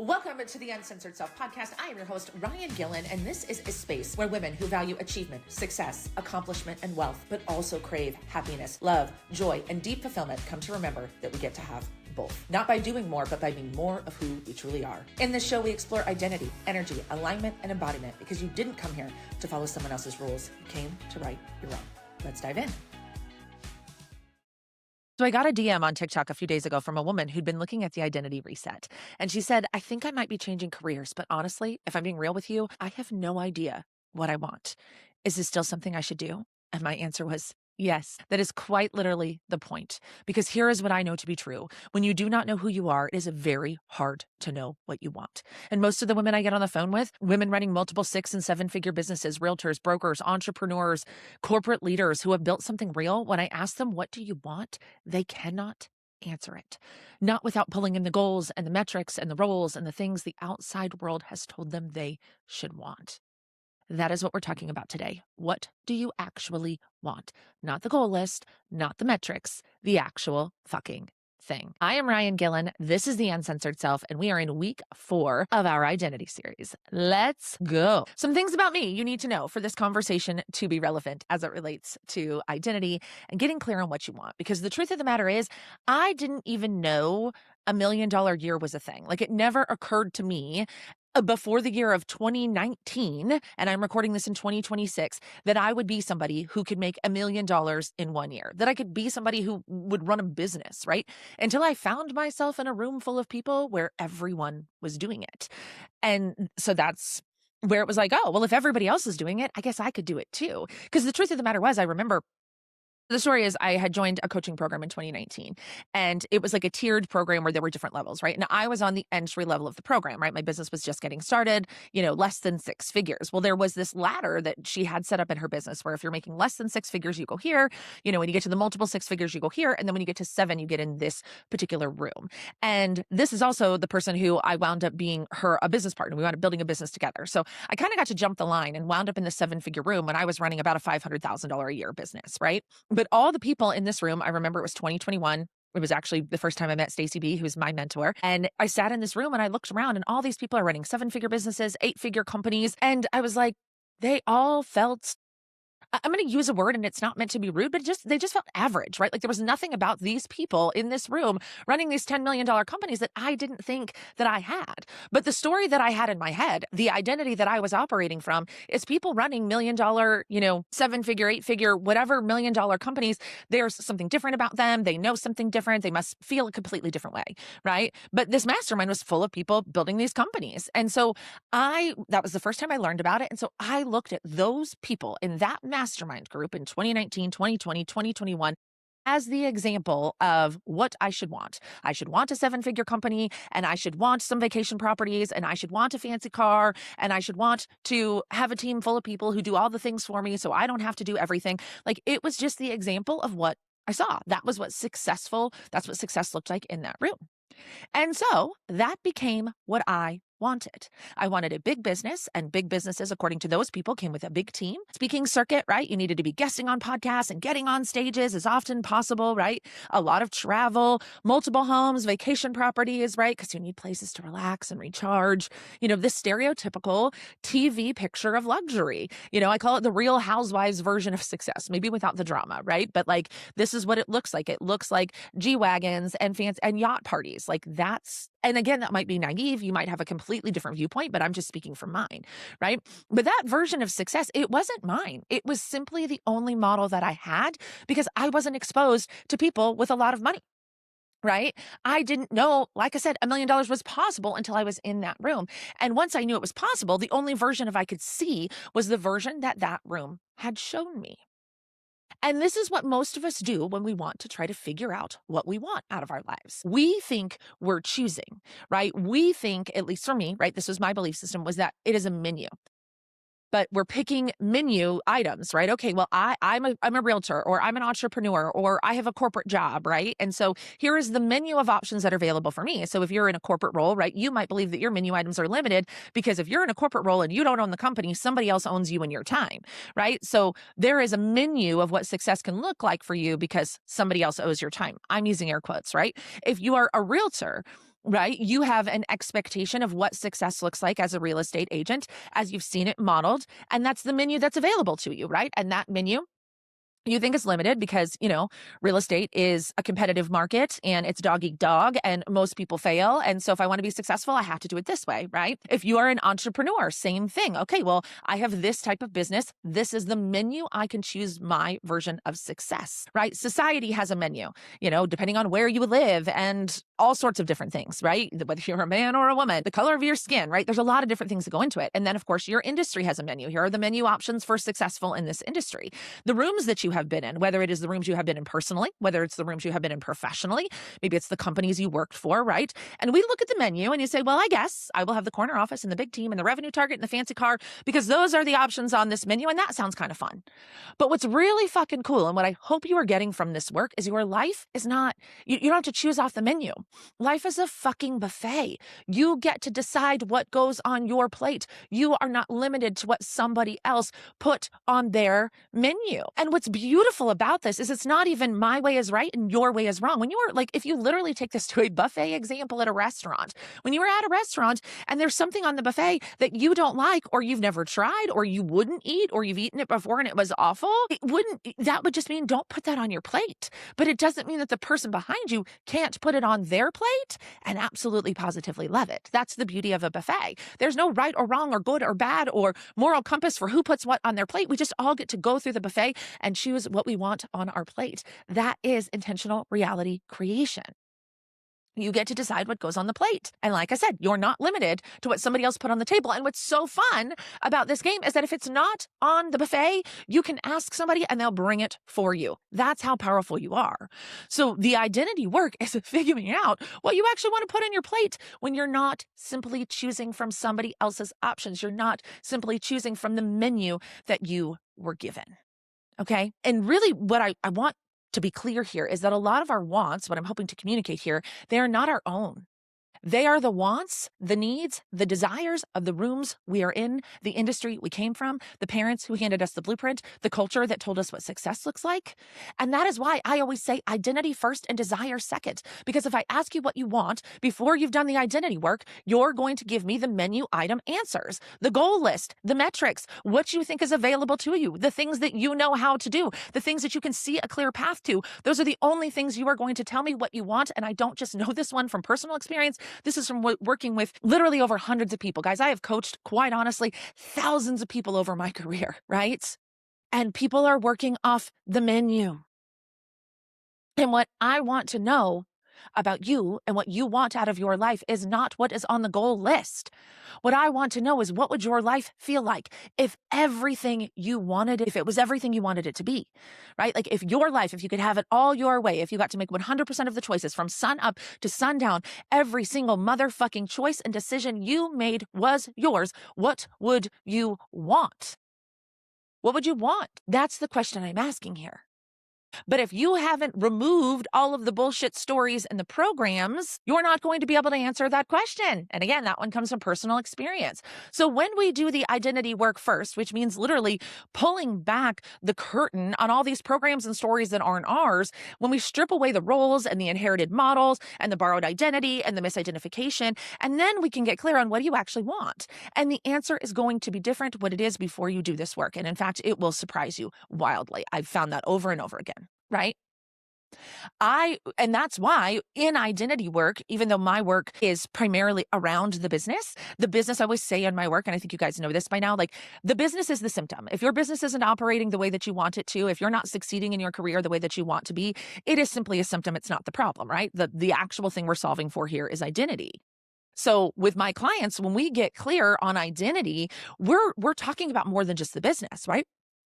Welcome to the Uncensored Self Podcast. I am your host, Ryan Gillen, and this is a space where women who value achievement, success, accomplishment, and wealth, but also crave happiness, love, joy, and deep fulfillment come to remember that we get to have both. Not by doing more, but by being more of who we truly are. In this show, we explore identity, energy, alignment, and embodiment because you didn't come here to follow someone else's rules. You came to right your own. Let's dive in. So I got a DM on TikTok a few days ago from a woman who'd been looking at the identity reset. And she said, I think I might be changing careers, but honestly, if I'm being real with you, I have no idea what I want. Is this still something I should do? And my answer was, yes, that is quite literally the point. Because here is what I know to be true. When you do not know who you are, it is very hard to know what you want. And most of the women I get on the phone with, women running multiple 6- and 7-figure businesses, realtors, brokers, entrepreneurs, corporate leaders who have built something real, when I ask them, what do you want? They cannot answer it. Not without pulling in the goals and the metrics and the roles and the things the outside world has told them they should want. That is what we're talking about today. What do you actually want? Not the goal list, not the metrics, the actual fucking thing. I am Ryan Gillen. This is The Uncensored Self, and we are in week 4 of our identity series. Let's go. Some things about me you need to know for this conversation to be relevant as it relates to identity and getting clear on what you want. Because the truth of the matter is, I didn't even know $1 million year was a thing. Like, it never occurred to me before the year of 2019, and I'm recording this in 2026, that I would be somebody who could make $1 million in 1 year, that I could be somebody who would run a business, right? Until I found myself in a room full of people where everyone was doing it. And so that's where it was like, oh, well, if everybody else is doing it, I guess I could do it too. Because the truth of the matter was, I remember the story is I had joined a coaching program in 2019, and it was like a tiered program where there were different levels, right? And I was on the entry level of the program, right? My business was just getting started, less than 6 figures. Well, there was this ladder that she had set up in her business where if you're making less than 6 figures, you go here. When you get to the multiple 6 figures, you go here. And then when you get to 7, you get in this particular room. And this is also the person who I wound up being a business partner. We wound up building a business together. So I kind of got to jump the line and wound up in the 7-figure room when I was running about a $500,000 a year business, right? But all the people in this room, I remember it was 2021. It was actually the first time I met Stacey B, who's my mentor. And I sat in this room and I looked around and all these people are running 7-figure businesses, 8-figure companies. And I was like, they all felt, I'm going to use a word and it's not meant to be rude, but they just felt average, right? Like there was nothing about these people in this room running these $10 million companies that I didn't think that I had. But the story that I had in my head, the identity that I was operating from is people running $1 million, 7-figure, 8-figure, whatever $1 million companies. There's something different about them. They know something different. They must feel a completely different way, right? But this mastermind was full of people building these companies. And so that was the first time I learned about it. And so I looked at those people in that mastermind group in 2019, 2020, 2021 as the example of what I should want. I should want a 7-figure company, and I should want some vacation properties, and I should want a fancy car, and I should want to have a team full of people who do all the things for me so I don't have to do everything. Like, it was just the example of what I saw. That's what success looked like in that room. And so that became what I wanted. I wanted a big business, and big businesses, according to those people, came with a big team. Speaking circuit, right? You needed to be guesting on podcasts and getting on stages as often possible, right? A lot of travel, multiple homes, vacation properties, right? Because you need places to relax and recharge. This stereotypical TV picture of luxury. I call it the Real Housewives version of success, maybe without the drama, right? But like, this is what it looks like. It looks like G-Wagons and fancy and yacht parties. Like and again, that might be naive. You might have a completely different viewpoint, but I'm just speaking from mine, right? But that version of success, it wasn't mine. It was simply the only model that I had because I wasn't exposed to people with a lot of money, right? I didn't know, like I said, $1 million was possible until I was in that room. And once I knew it was possible, the only version of I could see was the version that room had shown me. And this is what most of us do when we want to try to figure out what we want out of our lives. We think we're choosing, right? We think, at least for me, right? This was my belief system, was that it is a menu. But we're picking menu items, right? Okay, well, I'm a realtor, or I'm an entrepreneur, or I have a corporate job, right? And so here is the menu of options that are available for me. So if you're in a corporate role, right, you might believe that your menu items are limited because if you're in a corporate role and you don't own the company, somebody else owns you and your time, right? So there is a menu of what success can look like for you because somebody else owes your time. I'm using air quotes, right? If you are a realtor, right? You have an expectation of what success looks like as a real estate agent, as you've seen it modeled, and that's the menu that's available to you, right? And that menu you think it's limited because, real estate is a competitive market and it's dog eat dog and most people fail. And so if I want to be successful, I have to do it this way, right? If you are an entrepreneur, same thing. Okay, well, I have this type of business. This is the menu. I can choose my version of success, right? Society has a menu, depending on where you live and all sorts of different things, right? Whether you're a man or a woman, the color of your skin, right? There's a lot of different things that go into it. And then, of course, your industry has a menu. Here are the menu options for successful in this industry. The rooms that you have been in, whether it is the rooms you have been in personally, whether it's the rooms you have been in professionally, maybe it's the companies you worked for, right? And we look at the menu and you say, well, I guess I will have the corner office and the big team and the revenue target and the fancy car because those are the options on this menu. And that sounds kind of fun. But what's really fucking cool and what I hope you are getting from this work is your life is not, you don't have to choose off the menu. Life is a fucking buffet. You get to decide what goes on your plate. You are not limited to what somebody else put on their menu. And what's beautiful about this is it's not even my way is right and your way is wrong. When you are like, if you literally take this to a buffet example at a restaurant, when you were at a restaurant and there's something on the buffet that you don't like or you've never tried or you wouldn't eat or you've eaten it before and it was awful, that would just mean don't put that on your plate. But it doesn't mean that the person behind you can't put it on their plate and absolutely positively love it. That's the beauty of a buffet. There's no right or wrong or good or bad or moral compass for who puts what on their plate. We just all get to go through the buffet and choose what we want on our plate. That is intentional reality creation. You get to decide what goes on the plate. And like I said, you're not limited to what somebody else put on the table. And what's so fun about this game is that if it's not on the buffet, you can ask somebody and they'll bring it for you. That's how powerful you are. So the identity work is figuring out what you actually want to put on your plate when you're not simply choosing from somebody else's options. You're not simply choosing from the menu that you were given. Okay. And really what I want to be clear here is that a lot of our wants, what I'm hoping to communicate here, they are not our own. They are the wants, the needs, the desires of the rooms we are in, the industry we came from, the parents who handed us the blueprint, the culture that told us what success looks like. And that is why I always say identity first and desire second. Because if I ask you what you want before you've done the identity work, you're going to give me the menu item answers, the goal list, the metrics, what you think is available to you, the things that you know how to do, the things that you can see a clear path to. Those are the only things you are going to tell me what you want. And I don't just know this one from personal experience. This is from working with literally over hundreds of people. Guys, I have coached, quite honestly, thousands of people over my career, right? And people are working off the menu. And what I want to know about you and what you want out of your life is not what is on the goal list. What I want to know is what would your life feel like if everything you wanted, if it was everything you wanted it to be, right? Like if your life, if you could have it all your way, if you got to make 100% of the choices from sun up to sundown, every single motherfucking choice and decision you made was yours, what would you want? What would you want? That's the question I'm asking here. But if you haven't removed all of the bullshit stories and the programs, you're not going to be able to answer that question. And again, that one comes from personal experience. So when we do the identity work first, which means literally pulling back the curtain on all these programs and stories that aren't ours, when we strip away the roles and the inherited models and the borrowed identity and the misidentification, and then we can get clear on what do you actually want. And the answer is going to be different what it is before you do this work. And in fact, it will surprise you wildly. I've found that over and over again. Right? And that's why in identity work, even though my work is primarily around the business I always say in my work, and I think you guys know this by now, like the business is the symptom. If your business isn't operating the way that you want it to, if you're not succeeding in your career the way that you want to be, it is simply a symptom. It's not the problem, right? The actual thing we're solving for here is identity. So with my clients, when we get clear on identity, we're talking about more than just the business, right?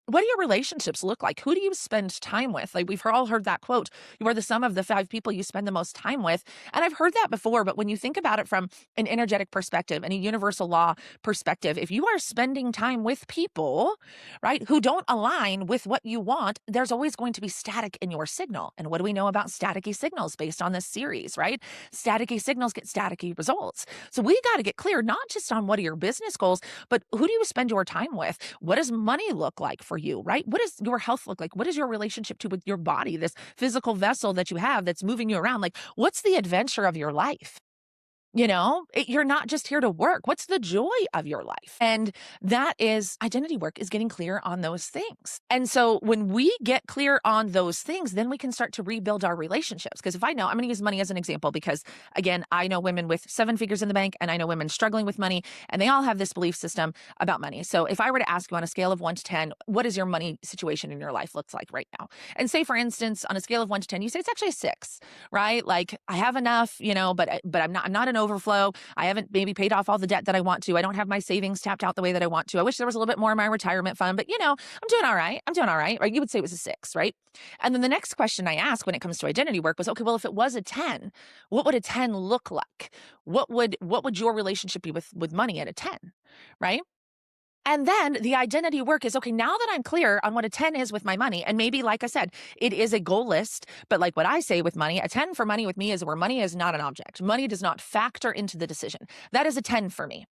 What do your relationships look like? Who do you spend time with? Like we've all heard that quote, you are the sum of the 5 people you spend the most time with. And I've heard that before, but when you think about it from an energetic perspective and a universal law perspective, if you are spending time with people, right, who don't align with what you want, there's always going to be static in your signal. And what do we know about staticky signals based on this series, right? Staticky signals get staticky results. So we got to get clear, not just on what are your business goals, but who do you spend your time with? What does money look like for you, right? What does your health look like? What is your relationship to with your body, this physical vessel that you have that's moving you around? Like, what's the adventure of your life? You're not just here to work. What's the joy of your life? And that is identity work, is getting clear on those things. And so when we get clear on those things, then we can start to rebuild our relationships. Because if I know, I'm going to use money as an example because, again, I know women with 7 figures in the bank and I know women struggling with money, and they all have this belief system about money. So if I were to ask you on a scale of 1 to 10, what does your money situation in your life looks like right now? And say, for instance, on a scale of 1 to 10, you say it's actually a 6, right? Like I have enough, but I'm not an overflow. I haven't maybe paid off all the debt that I want to. I don't have my savings tapped out the way that I want to. I wish there was a little bit more in my retirement fund, but I'm doing all right. I'm doing all right. Right? You would say it was a 6, right? And then the next question I asked when it comes to identity work was, okay, well, if it was a 10, what would a 10 look like? What would your relationship be with money at a 10, right? And then the identity work is, okay, now that I'm clear on what a 10 is with my money, and maybe, like I said, it is a goal list, but like what I say with money, a 10 for money with me is where money is not an object. Money does not factor into the decision. That is a 10 for me.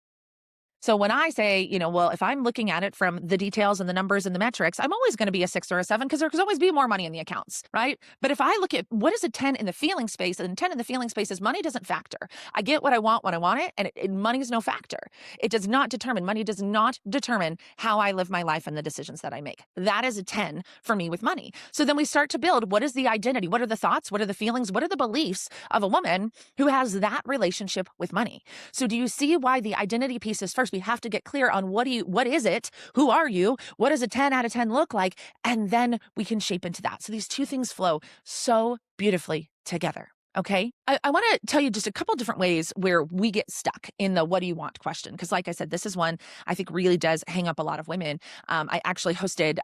So when I say, well, if I'm looking at it from the details and the numbers and the metrics, I'm always going to be a 6 or a 7 because there could always be more money in the accounts, right? But if I look at what is a 10 in the feeling space, and 10 in the feeling space is money doesn't factor. I get what I want when I want it, and money is no factor. It does not determine, money does not determine how I live my life and the decisions that I make. That is a 10 for me with money. So then we start to build, what is the identity? What are the thoughts? What are the feelings? What are the beliefs of a woman who has that relationship with money? So do you see why the identity piece is first? We have to get clear on what is it? Who are you? What does a 10 out of 10 look like? And then we can shape into that. So these two things flow so beautifully together. Okay. I want to tell you just a couple different ways where we get stuck in the what do you want question. Because like I said, this is one I think really does hang up a lot of women. I actually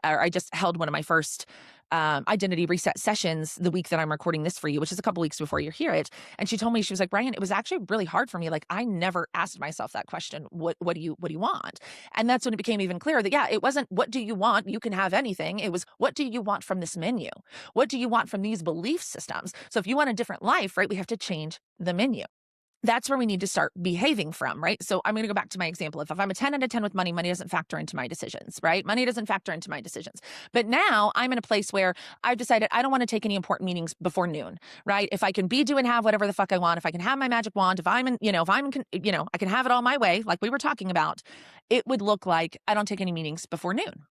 I just held one of my first identity reset sessions the week that I'm recording this for you, which is a couple weeks before you hear it. And she told me, she was like, Brian, it was actually really hard for me. Like I never asked myself that question. What do you want? And that's when it became even clearer that, yeah, it wasn't what do you want? You can have anything. It was what do you want from this menu? What do you want from these belief systems? So if you want a different life, right, we have to change the menu. That's where we need to start behaving from, right? So I'm going to go back to my example. If I'm a 10 out of 10 with money, money doesn't factor into my decisions, right? Money doesn't factor into my decisions. But now I'm in a place where I've decided I don't want to take any important meetings before noon, right? If I can be, do, and have whatever the fuck I want, if I can have my magic wand, I can have it all my way, like we were talking about, it would look like I don't take any meetings before noon,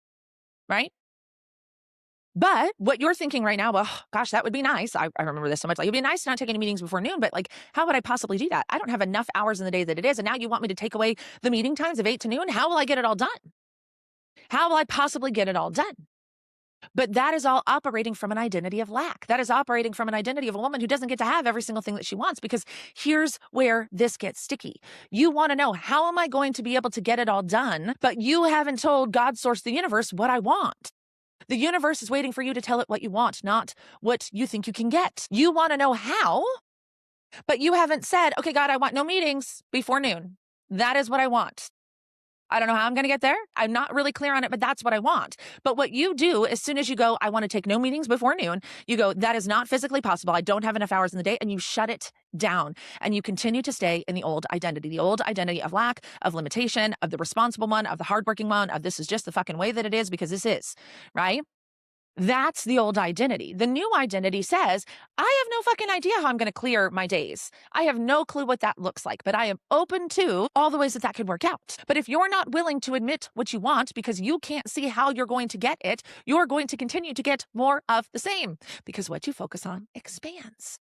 right? But what you're thinking right now, well, gosh, that would be nice. I remember this so much. Like, it'd be nice to not take any meetings before noon, but like, how would I possibly do that? I don't have enough hours in the day that it is. And now you want me to take away the meeting times of 8 to noon? How will I get it all done? How will I possibly get it all done? But that is all operating from an identity of lack. That is operating from an identity of a woman who doesn't get to have every single thing that she wants, because here's where this gets sticky. You want to know, how am I going to be able to get it all done? But you haven't told God, source, the universe, what I want. The universe is waiting for you to tell it what you want, not what you think you can get. You want to know how, but you haven't said, okay, God, I want no meetings before noon. That is what I want. I don't know how I'm going to get there. I'm not really clear on it, but that's what I want. But what you do as soon as you go, I want to take no meetings before noon, you go, that is not physically possible. I don't have enough hours in the day. And you shut it down and you continue to stay in the old identity of lack, of limitation, of the responsible one, of the hardworking one, of this is just the fucking way that it is because this is, right? That's the old identity. The new identity says, I have no fucking idea how I'm going to clear my days. I have no clue what that looks like, but I am open to all the ways that could work out. But if you're not willing to admit what you want because you can't see how you're going to get it, you're going to continue to get more of the same, because what you focus on expands.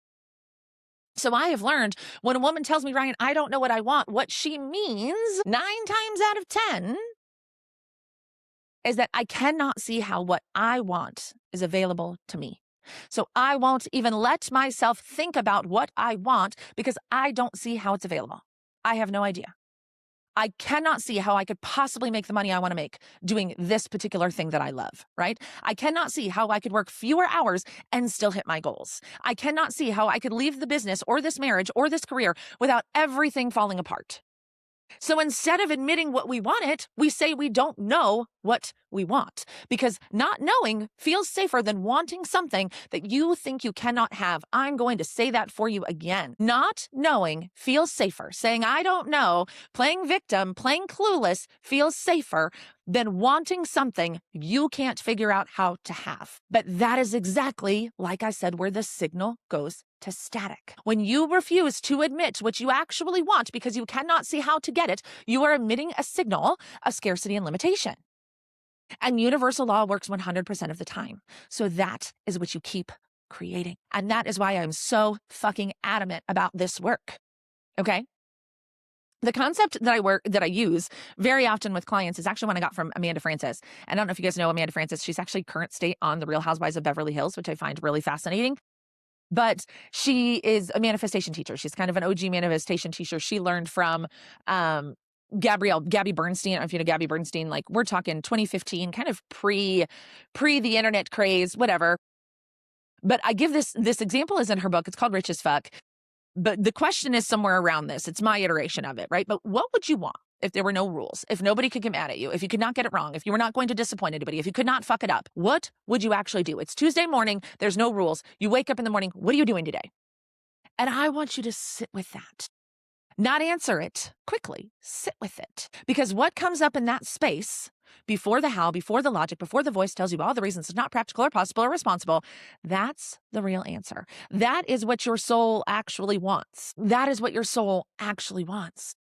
So I have learned when a woman tells me, Ryan, I don't know what I want, what she means 9 times out of 10 is that I cannot see how what I want is available to me. So I won't even let myself think about what I want because I don't see how it's available. I have no idea. I cannot see how I could possibly make the money I want to make doing this particular thing that I love, right? I cannot see how I could work fewer hours and still hit my goals. I cannot see how I could leave the business or this marriage or this career without everything falling apart. So instead of admitting what we want, we say we don't know what we want, because not knowing feels safer than wanting something that you think you cannot have. I'm going to say that for you again. Not knowing feels safer. Saying, I don't know, playing victim, playing clueless feels safer than wanting something you can't figure out how to have. But that is exactly, like I said, where the signal goes to static. When you refuse to admit what you actually want because you cannot see how to get it, you are emitting a signal of scarcity and limitation. And universal law works 100% of the time. So that is what you keep creating. And that is why I'm so fucking adamant about this work. Okay? The concept that I use very often with clients is actually one I got from Amanda Francis. And I don't know if you guys know Amanda Francis. She's actually current state on the Real Housewives of Beverly Hills, which I find really fascinating. But she is a manifestation teacher. She's kind of an OG manifestation teacher. She learned from Gabby Bernstein. I don't know if you know Gabby Bernstein. Like, we're talking 2015, kind of pre the internet craze, whatever. But I give this example is in her book. It's called Rich as Fuck. But the question is somewhere around this. It's my iteration of it, right? But what would you want if there were no rules? If nobody could get mad at you? If you could not get it wrong? If you were not going to disappoint anybody? If you could not fuck it up? What would you actually do? It's Tuesday morning. There's no rules. You wake up in the morning. What are you doing today? And I want you to sit with that. Not answer it quickly. Sit with it. Because what comes up in that space, before the how, before the logic, before the voice tells you all the reasons it's not practical or possible or responsible, that's the real answer. That is what your soul actually wants. That is what your soul actually wants.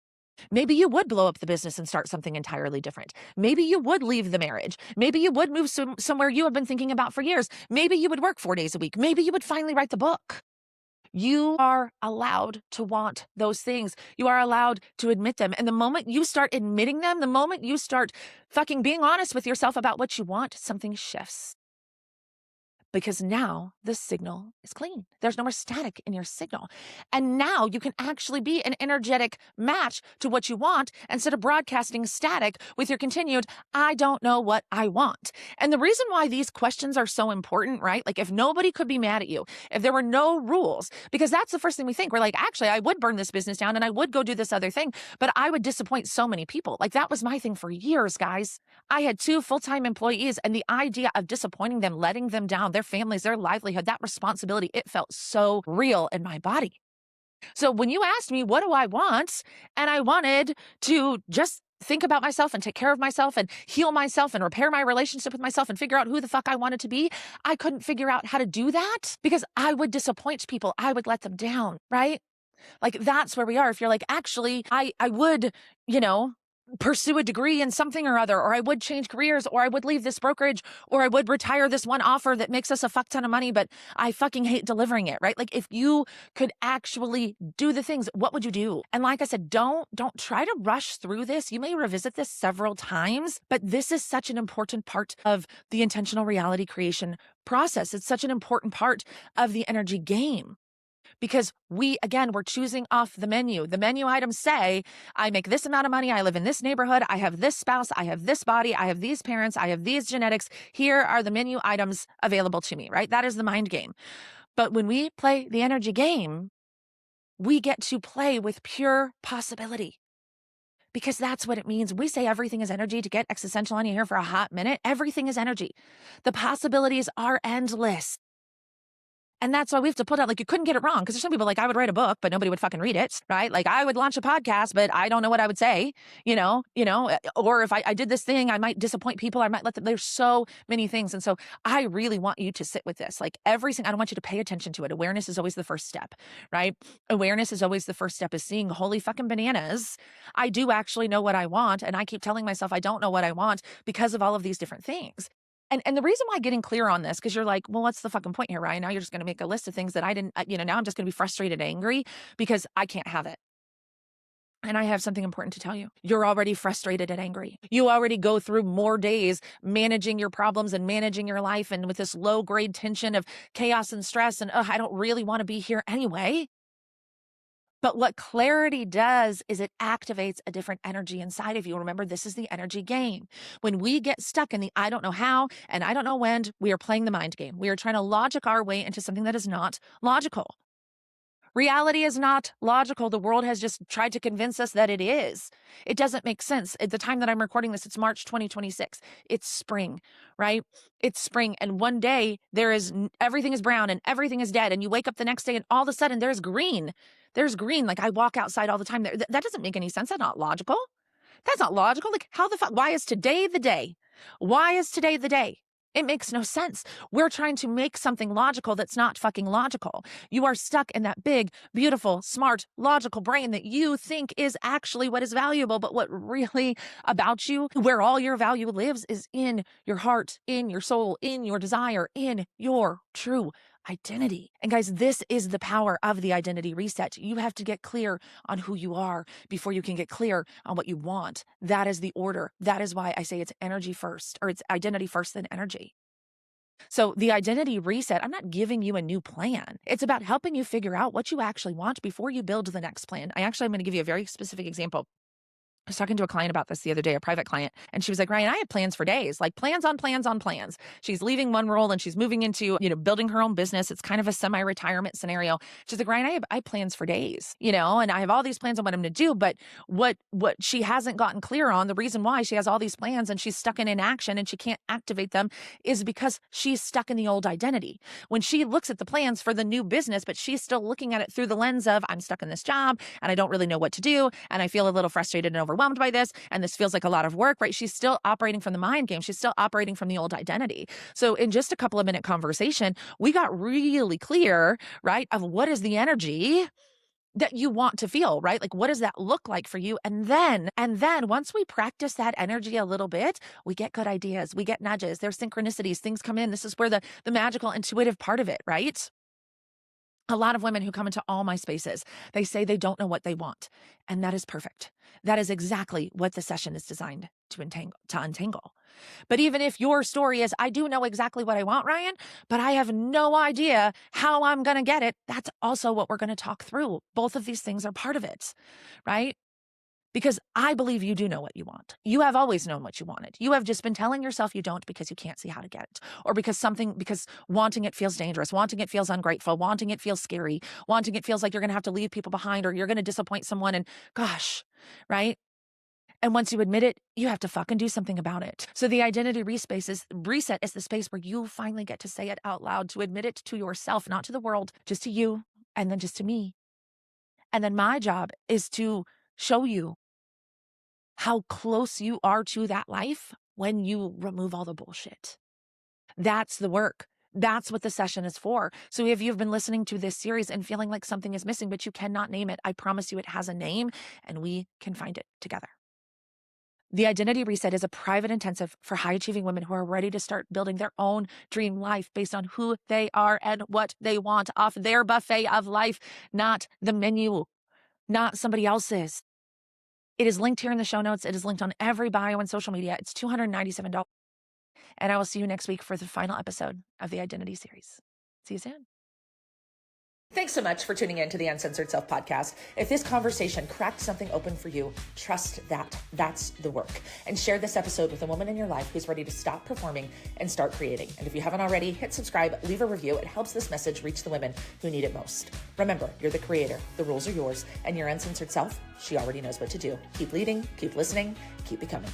Maybe you would blow up the business and start something entirely different. Maybe you would leave the marriage. Maybe you would move somewhere you have been thinking about for years. Maybe you would work 4 days a week. Maybe you would finally write the book. You are allowed to want those things. You are allowed to admit them. And the moment you start admitting them, the moment you start fucking being honest with yourself about what you want, something shifts. Because now the signal is clean. There's no more static in your signal. And now you can actually be an energetic match to what you want instead of broadcasting static with your continued, I don't know what I want. And the reason why these questions are so important, right? Like, if nobody could be mad at you, if there were no rules, because that's the first thing we think. We're like, actually, I would burn this business down and I would go do this other thing, but I would disappoint so many people. Like, that was my thing for years, guys. I had 2 full-time employees, and the idea of disappointing them, letting them down, their families, their livelihood, that responsibility, it felt so real in my body. So when you asked me, what do I want? And I wanted to just think about myself and take care of myself and heal myself and repair my relationship with myself and figure out who the fuck I wanted to be, I couldn't figure out how to do that because I would disappoint people. I would let them down, right? Like, that's where we are. If you're like, actually, I would, pursue a degree in something or other, or I would change careers, or I would leave this brokerage, or I would retire this one offer that makes us a fuck ton of money, but I fucking hate delivering it, right? Like, if you could actually do the things, what would you do? And like I said, don't try to rush through this. You may revisit this several times, but this is such an important part of the intentional reality creation process. It's such an important part of the energy game. Because we're choosing off the menu. The menu items say, I make this amount of money, I live in this neighborhood, I have this spouse, I have this body, I have these parents, I have these genetics. Here are the menu items available to me, right? That is the mind game. But when we play the energy game, we get to play with pure possibility. Because that's what it means. We say everything is energy to get existential on you here for a hot minute. Everything is energy. The possibilities are endless. And that's why we have to put out, like, you couldn't get it wrong. Because there's some people like, I would write a book, but nobody would fucking read it, right? Like, I would launch a podcast, but I don't know what I would say, or if I did this thing, I might disappoint people. I might let them, there's so many things. And so I really want you to sit with this. Like, I don't want you to pay attention to it. Awareness is always the first step, right? Awareness is always the first step, is seeing, holy fucking bananas, I do actually know what I want. And I keep telling myself I don't know what I want because of all of these different things. And the reason why getting clear on this, because you're like, well, what's the fucking point here, Ryan? Now you're just going to make a list of things that I didn't, now I'm just going to be frustrated and angry because I can't have it. And I have something important to tell you. You're already frustrated and angry. You already go through more days managing your problems and managing your life, and with this low grade tension of chaos and stress and, I don't really want to be here anyway. But what clarity does is it activates a different energy inside of you. Remember, this is the energy game. When we get stuck in the I don't know how and I don't know when, we are playing the mind game. We are trying to logic our way into something that is not logical. Reality is not logical. The world has just tried to convince us that it is. It doesn't make sense. At the time that I'm recording this, it's March 2026. It's spring, right? It's spring. And one day everything is brown and everything is dead. And you wake up the next day and all of a sudden there's green. There's green. Like, I walk outside all the time. That doesn't make any sense. That's not logical. That's not logical. Like, how the fuck? Why is today the day? Why is today the day? It makes no sense. We're trying to make something logical that's not fucking logical. You are stuck in that big, beautiful, smart, logical brain that you think is actually what is valuable. But what really about you, where all your value lives, is in your heart, in your soul, in your desire, in your true identity. And guys, this is the power of the identity reset. You have to get clear on who you are before you can get clear on what you want. That is the order. That is why I say it's energy first, or it's identity first, then energy. So the identity reset, I'm not giving you a new plan. It's about helping you figure out what you actually want before you build the next plan. I'm going to give you a very specific example. I was talking to a client about this the other day, a private client, and she was like, Ryan, I have plans for days, like plans on plans on plans. She's leaving one role and she's moving into, building her own business. It's kind of a semi-retirement scenario. She's like, Ryan, I have plans for days, and I have all these plans on what I'm going to do. But what she hasn't gotten clear on, the reason why she has all these plans and she's stuck in inaction and she can't activate them, is because she's stuck in the old identity. When she looks at the plans for the new business, but she's still looking at it through the lens of, I'm stuck in this job and I don't really know what to do. And I feel a little frustrated and overwhelmed by this, and this feels like a lot of work, right? She's still operating from the mind game. She's still operating from the old identity. So in just a couple of minute conversation, we got really clear, right, of what is the energy that you want to feel, right? Like, what does that look like for you? And then once we practice that energy a little bit, we get good ideas, we get nudges, there's synchronicities, things come in. This is where the magical, intuitive part of it, right? A lot of women who come into all my spaces, they say they don't know what they want. And that is perfect. That is exactly what the session is designed to untangle. But even if your story is, I do know exactly what I want, Ryan, but I have no idea how I'm going to get it, that's also what we're going to talk through. Both of these things are part of it, right? Because I believe you do know what you want. You have always known what you wanted. You have just been telling yourself you don't because you can't see how to get it. Or because wanting it feels dangerous, wanting it feels ungrateful, wanting it feels scary, wanting it feels like you're going to have to leave people behind or you're going to disappoint someone. And gosh, right? And once you admit it, you have to fucking do something about it. So the identity reset is the space where you finally get to say it out loud, to admit it to yourself, not to the world, just to you, and then just to me. And then my job is to show you how close you are to that life when you remove all the bullshit. That's the work. That's what the session is for. So if you've been listening to this series and feeling like something is missing, but you cannot name it, I promise you it has a name and we can find it together. The Identity Reset is a private intensive for high-achieving women who are ready to start building their own dream life based on who they are and what they want off their buffet of life, not the menu, not somebody else's. It is linked here in the show notes. It is linked on every bio and social media. It's $297. And I will see you next week for the final episode of the Identity series. See you soon. Thanks so much for tuning in to the Uncensored Self podcast. If this conversation cracked something open for you, trust that. That's the work. And share this episode with a woman in your life who's ready to stop performing and start creating. And if you haven't already, hit subscribe, leave a review. It helps this message reach the women who need it most. Remember, you're the creator. The rules are yours. And your uncensored self, she already knows what to do. Keep leading, keep listening, keep becoming.